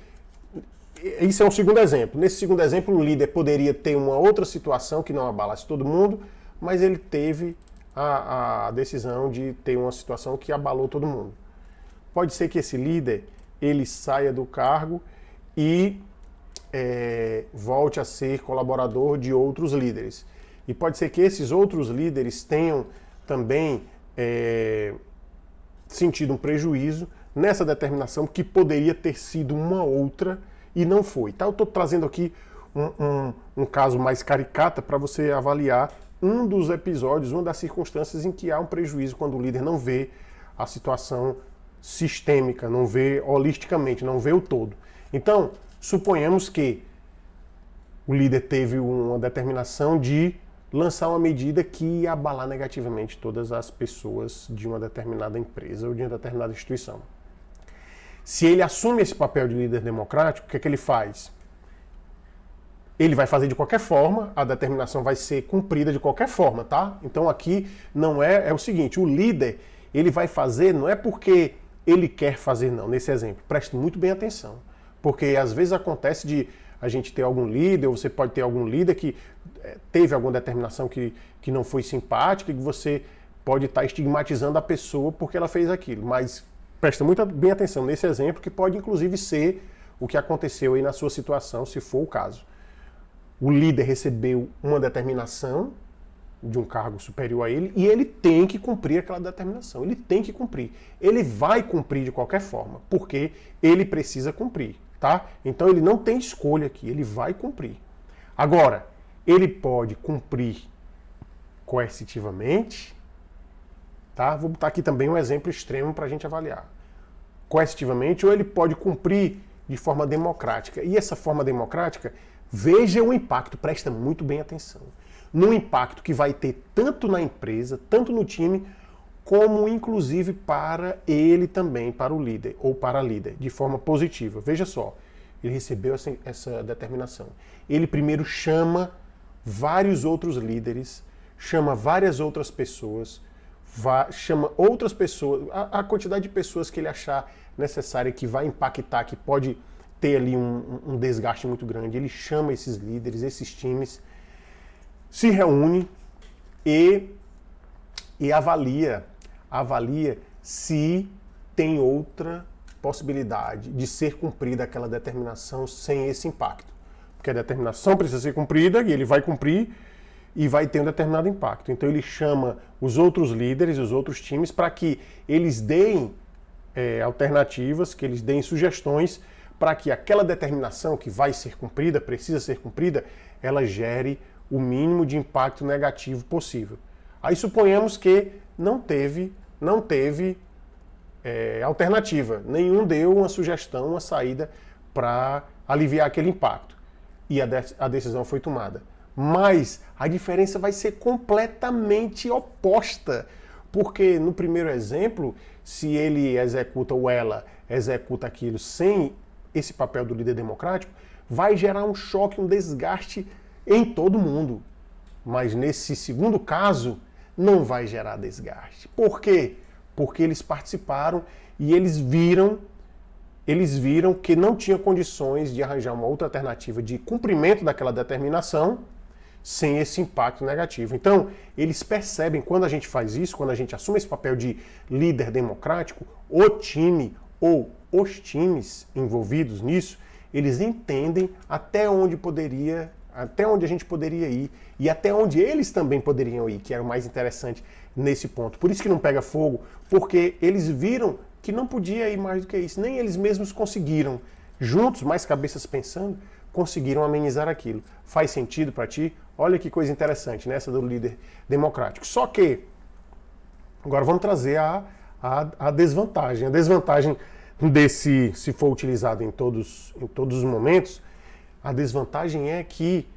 isso é um segundo exemplo. Nesse segundo exemplo, o líder poderia ter uma outra situação que não abalasse todo mundo, mas ele teve a decisão de ter uma situação que abalou todo mundo. Pode ser que esse líder ele saia do cargo e volte a ser colaborador de outros líderes. E pode ser que esses outros líderes tenham também sentido um prejuízo nessa determinação que poderia ter sido uma outra e não foi. Tá? Eu estou trazendo aqui um caso mais caricata para você avaliar um dos episódios, uma das circunstâncias em que há um prejuízo quando o líder não vê a situação sistêmica, não vê holisticamente, não vê o todo. Então, suponhamos que o líder teve uma determinação de lançar uma medida que ia abalar negativamente todas as pessoas de uma determinada empresa ou de uma determinada instituição. Se ele assume esse papel de líder democrático, o que é que ele faz? Ele vai fazer de qualquer forma, a determinação vai ser cumprida de qualquer forma, tá? Então aqui não é o seguinte, o líder, ele vai fazer, não é porque ele quer fazer, não. Nesse exemplo, preste muito bem atenção. Porque às vezes acontece de a gente ter algum líder, ou você pode ter algum líder que teve alguma determinação que não foi simpática, e que você pode estar estigmatizando a pessoa porque ela fez aquilo. Mas presta muito bem atenção nesse exemplo, que pode inclusive ser o que aconteceu aí na sua situação, se for o caso. O líder recebeu uma determinação de um cargo superior a ele e ele tem que cumprir aquela determinação. Ele tem que cumprir. Ele vai cumprir de qualquer forma, porque ele precisa cumprir, tá? Então ele não tem escolha aqui, ele vai cumprir. Agora, ele pode cumprir coercitivamente, tá? Vou botar aqui também um exemplo extremo para a gente avaliar. Coercitivamente, ou ele pode cumprir de forma democrática. E essa forma democrática, veja o impacto, presta muito bem atenção. No impacto que vai ter tanto na empresa, tanto no time, como inclusive para ele também, para o líder ou para a líder, de forma positiva. Veja só, ele recebeu essa determinação. Ele primeiro chama vários outros líderes, chama várias outras pessoas, chama outras pessoas, a quantidade de pessoas que ele achar necessária, que vai impactar, que pode ter ali um desgaste muito grande. Ele chama esses líderes, esses times, se reúne e avalia se tem outra possibilidade de ser cumprida aquela determinação sem esse impacto. Porque a determinação precisa ser cumprida e ele vai cumprir e vai ter um determinado impacto. Então ele chama os outros líderes, os outros times, para que eles deem alternativas, que eles deem sugestões para que aquela determinação que vai ser cumprida, precisa ser cumprida, ela gere o mínimo de impacto negativo possível. Aí suponhamos que não teve alternativa, nenhum deu uma sugestão, uma saída para aliviar aquele impacto. E a decisão foi tomada. Mas a diferença vai ser completamente oposta, porque no primeiro exemplo, se ele executa ou ela executa aquilo sem esse papel do líder democrático, vai gerar um choque, um desgaste em todo mundo. Mas nesse segundo caso, não vai gerar desgaste. Por quê? Porque eles participaram e eles viram que não tinha condições de arranjar uma outra alternativa de cumprimento daquela determinação sem esse impacto negativo. Então, eles percebem, quando a gente faz isso, quando a gente assume esse papel de líder democrático, o time ou os times envolvidos nisso, eles entendem até onde a gente poderia ir e até onde eles também poderiam ir, que era o mais interessante nesse ponto. Por isso que não pega fogo, porque eles viram que não podia ir mais do que isso. Nem eles mesmos conseguiram, juntos, mais cabeças pensando, conseguiram amenizar aquilo. Faz sentido para ti? Olha que coisa interessante, né? Essa do líder democrático. Só que, agora vamos trazer a desvantagem. A desvantagem desse, se for utilizado em todos os momentos, a desvantagem é que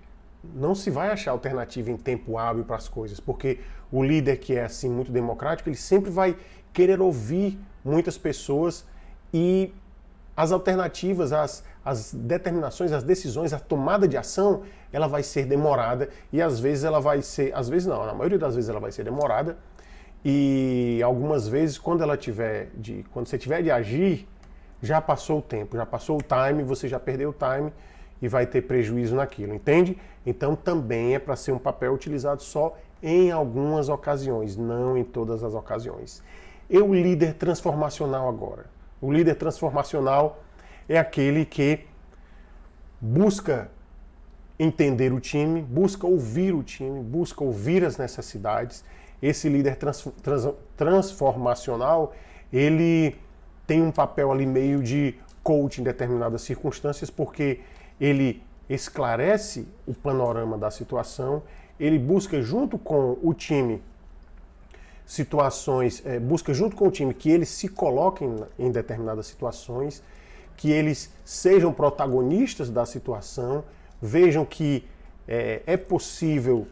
não se vai achar alternativa em tempo hábil para as coisas, porque o líder que é assim muito democrático, ele sempre vai querer ouvir muitas pessoas e as alternativas, as determinações, as decisões, a tomada de ação, ela vai ser demorada e às vezes ela vai ser, às vezes não, na maioria das vezes ela vai ser demorada e algumas vezes quando você tiver de agir, já passou o tempo, já passou o time, você já perdeu o time e vai ter prejuízo naquilo, entende? Então também é para ser um papel utilizado só em algumas ocasiões, não em todas as ocasiões. E o líder transformacional agora? O líder transformacional é aquele que busca entender o time, busca ouvir o time, busca ouvir as necessidades. Esse líder transformacional, ele tem um papel ali meio de coach em determinadas circunstâncias, porque ele esclarece o panorama da situação, ele busca junto com o time que eles se coloquem em determinadas situações, que eles sejam protagonistas da situação, vejam que é possível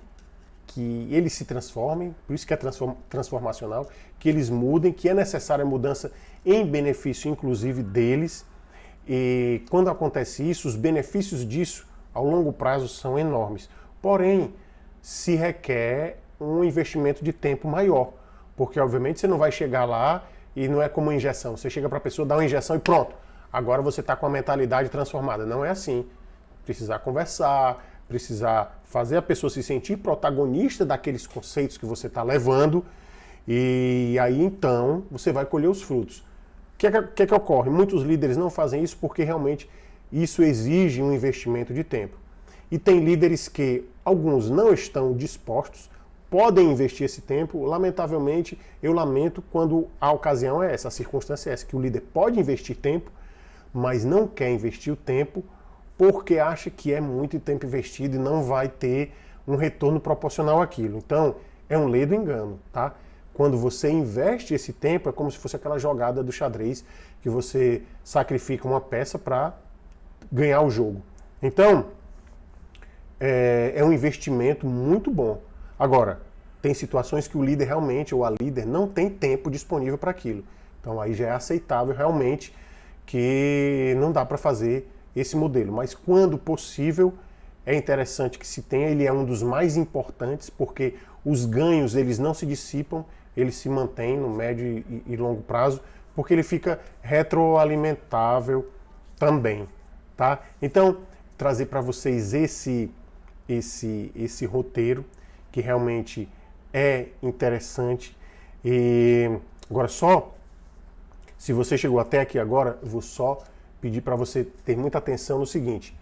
que eles se transformem, por isso que é transformacional, que eles mudem, que é necessária a mudança em benefício inclusive deles. E quando acontece isso, os benefícios disso ao longo prazo são enormes. Porém, se requer um investimento de tempo maior, porque obviamente você não vai chegar lá e não é como uma injeção. Você chega para a pessoa, dá uma injeção e pronto. Agora você está com a mentalidade transformada. Não é assim. Precisar conversar, precisar fazer a pessoa se sentir protagonista daqueles conceitos que você está levando, e aí então você vai colher os frutos. O que ocorre? Muitos líderes não fazem isso porque realmente isso exige um investimento de tempo. E tem líderes que alguns não estão dispostos, podem investir esse tempo. Lamentavelmente, eu lamento quando a ocasião é essa, a circunstância é essa, que o líder pode investir tempo, mas não quer investir o tempo porque acha que é muito tempo investido e não vai ter um retorno proporcional àquilo. Então, é um ledo engano, tá? Quando você investe esse tempo, é como se fosse aquela jogada do xadrez, que você sacrifica uma peça para ganhar o jogo. Então, é um investimento muito bom. Agora, tem situações que o líder realmente, ou a líder, não tem tempo disponível para aquilo. Então, aí já é aceitável realmente que não dá para fazer esse modelo. Mas, quando possível, é interessante que se tenha. Ele é um dos mais importantes, porque os ganhos, eles não se dissipam, eles se mantêm no médio e longo prazo, porque ele fica retroalimentável também, tá? Então, trazer para vocês esse roteiro, que realmente é interessante. E agora se você chegou até aqui agora, eu vou só pedir para você ter muita atenção no seguinte: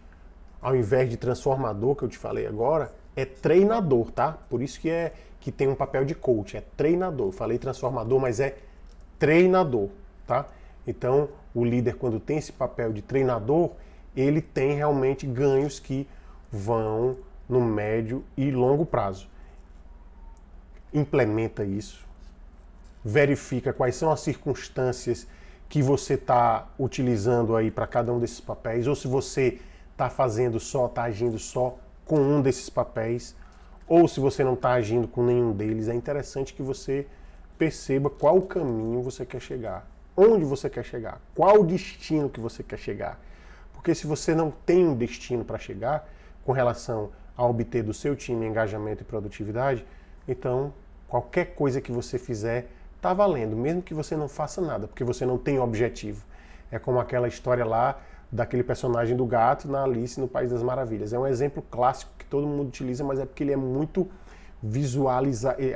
ao invés de transformador, que eu te falei agora, é treinador, tá? Por isso que tem um papel de coach, é treinador. Eu falei transformador, mas é treinador, tá? Então, o líder, quando tem esse papel de treinador, ele tem realmente ganhos que vão no médio e longo prazo. Implementa isso, verifica quais são as circunstâncias que você está utilizando aí para cada um desses papéis, ou se você está agindo só com um desses papéis, ou se você não está agindo com nenhum deles. É interessante que você perceba qual o caminho você quer chegar, onde você quer chegar, qual o destino que você quer chegar. Porque se você não tem um destino para chegar com relação a obter do seu time engajamento e produtividade, então qualquer coisa que você fizer está valendo, mesmo que você não faça nada, porque você não tem objetivo. É como aquela história lá daquele personagem do gato na Alice no País das Maravilhas. É um exemplo clássico que todo mundo utiliza, mas é porque ele é muito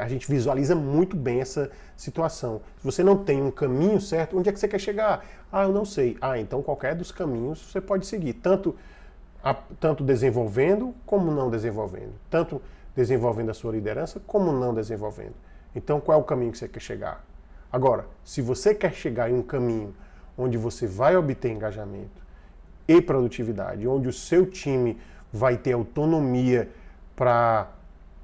a gente visualiza muito bem essa situação. Se você não tem um caminho certo, onde é que você quer chegar? Ah, eu não sei. Ah, então qualquer dos caminhos você pode seguir, tanto desenvolvendo como não desenvolvendo, tanto desenvolvendo a sua liderança como não desenvolvendo. Então, qual é o caminho que você quer chegar? Agora, se você quer chegar em um caminho onde você vai obter engajamento e produtividade, onde o seu time vai ter autonomia para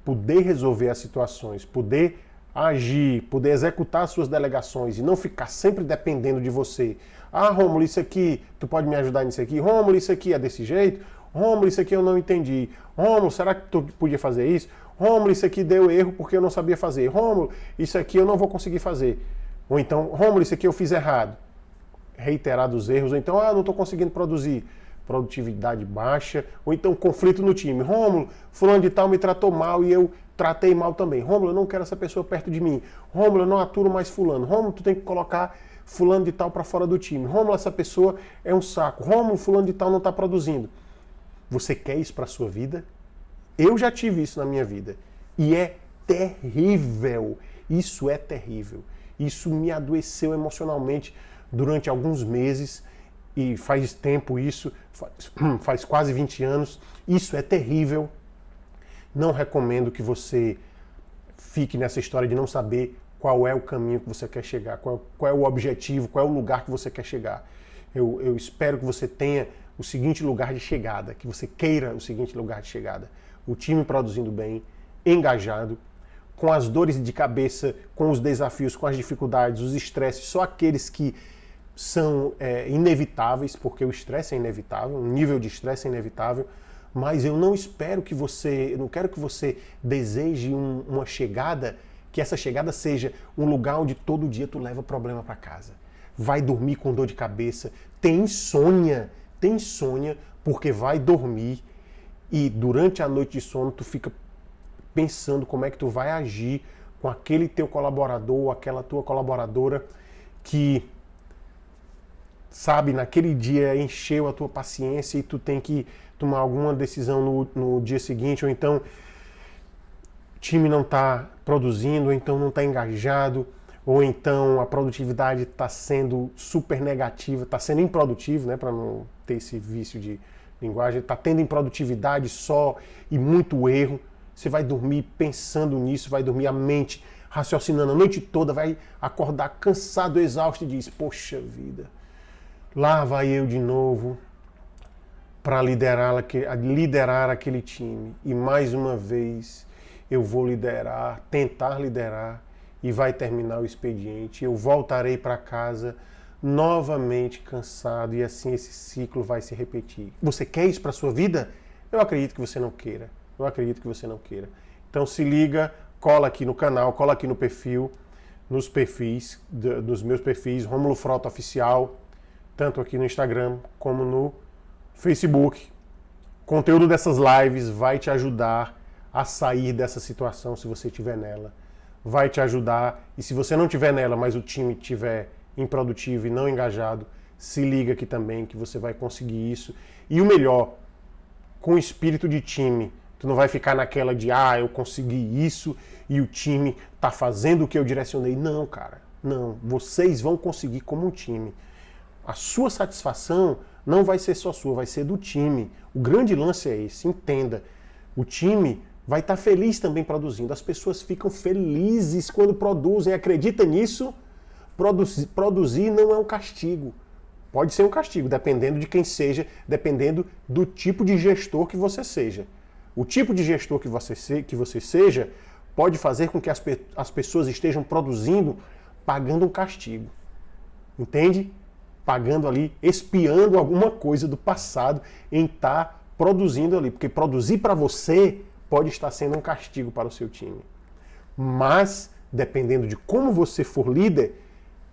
poder resolver as situações, poder agir, poder executar as suas delegações e não ficar sempre dependendo de você. Ah, Rômulo, isso aqui, tu pode me ajudar nisso aqui? Rômulo, isso aqui é desse jeito? Rômulo, isso aqui eu não entendi. Rômulo, será que tu podia fazer isso? Rômulo, isso aqui deu erro porque eu não sabia fazer. Rômulo, isso aqui eu não vou conseguir fazer. Ou então, Rômulo, isso aqui eu fiz errado. Reiterados erros. Ou então, não estou conseguindo produzir. Produtividade baixa. Ou então, conflito no time. Rômulo, fulano de tal me tratou mal e eu tratei mal também. Rômulo, eu não quero essa pessoa perto de mim. Rômulo, eu não aturo mais fulano. Rômulo, tu tem que colocar fulano de tal para fora do time. Rômulo, essa pessoa é um saco. Rômulo, fulano de tal não está produzindo. Você quer isso para a sua vida? Eu já tive isso na minha vida. E é terrível. Isso é terrível. Isso me adoeceu emocionalmente durante alguns meses. E faz tempo isso, faz quase 20 anos. Isso é terrível. Não recomendo que você fique nessa história de não saber qual é o caminho que você quer chegar, qual é o objetivo, qual é o lugar que você quer chegar. Eu espero que você tenha o seguinte lugar de chegada, que você queira o seguinte lugar de chegada. O time produzindo bem, engajado, com as dores de cabeça, com os desafios, com as dificuldades, os estresses, só aqueles que são inevitáveis, porque o estresse é inevitável, um nível de estresse é inevitável, mas eu não quero que você deseje uma chegada, que essa chegada seja um lugar onde todo dia tu leva problema para casa. Vai dormir com dor de cabeça, tem insônia, porque vai dormir e durante a noite de sono tu fica pensando como é que tu vai agir com aquele teu colaborador ou aquela tua colaboradora que, sabe, naquele dia encheu a tua paciência e tu tem que tomar alguma decisão no dia seguinte, ou então o time não está produzindo, ou então não está engajado, ou então a produtividade está sendo super negativa, está sendo improdutivo, né, para não ter esse vício de linguagem, está tendo improdutividade só e muito erro. Você vai dormir pensando nisso, vai dormir a mente raciocinando a noite toda, vai acordar cansado, exausto e diz, poxa vida, lá vai eu de novo para liderar aquele time. E mais uma vez eu vou tentar liderar, e vai terminar o expediente. Eu voltarei para casa novamente cansado, e assim esse ciclo vai se repetir. Você quer isso para a sua vida? Eu acredito que você não queira. Eu acredito que você não queira. Então se liga, cola aqui no canal, cola aqui no perfil, nos meus perfis, Rômulo Frota Oficial, tanto aqui no Instagram como no Facebook. O conteúdo dessas lives vai te ajudar a sair dessa situação se você estiver nela. Vai te ajudar, e se você não estiver nela, mas o time estiver improdutivo e não engajado, se liga aqui também que você vai conseguir isso. E o melhor, com espírito de time, tu não vai ficar naquela de, eu consegui isso e o time tá fazendo o que eu direcionei. Não, cara, não. Vocês vão conseguir como um time. A sua satisfação não vai ser só sua, vai ser do time. O grande lance é esse, entenda. O time vai estar feliz também produzindo. As pessoas ficam felizes quando produzem. Acredita nisso? Produzir não é um castigo. Pode ser um castigo, dependendo de quem seja, dependendo do tipo de gestor que você seja. O tipo de gestor que você seja pode fazer com que as pessoas estejam produzindo pagando um castigo. Entende? Pagando ali, espiando alguma coisa do passado em estar produzindo ali. Porque produzir para você pode estar sendo um castigo para o seu time. Mas, dependendo de como você for líder,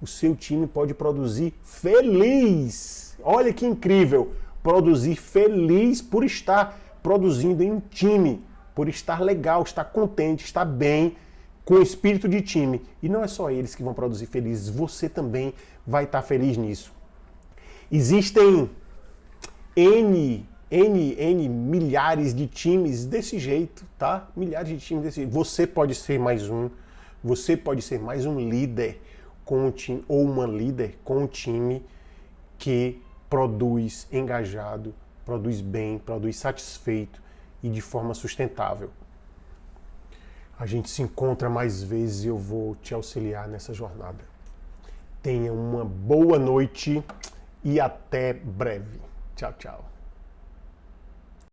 o seu time pode produzir feliz. Olha que incrível! Produzir feliz por estar produzindo em um time, por estar legal, estar contente, estar bem, com espírito de time. E não é só eles que vão produzir felizes, você também vai estar feliz nisso. Existem milhares de times desse jeito, tá? Milhares de times desse jeito. Você pode ser mais um, você pode ser mais um líder com um time, ou uma líder com um time que produz engajado, produz bem, produz satisfeito e de forma sustentável. A gente se encontra mais vezes e eu vou te auxiliar nessa jornada. Tenha uma boa noite e até breve. Tchau, tchau.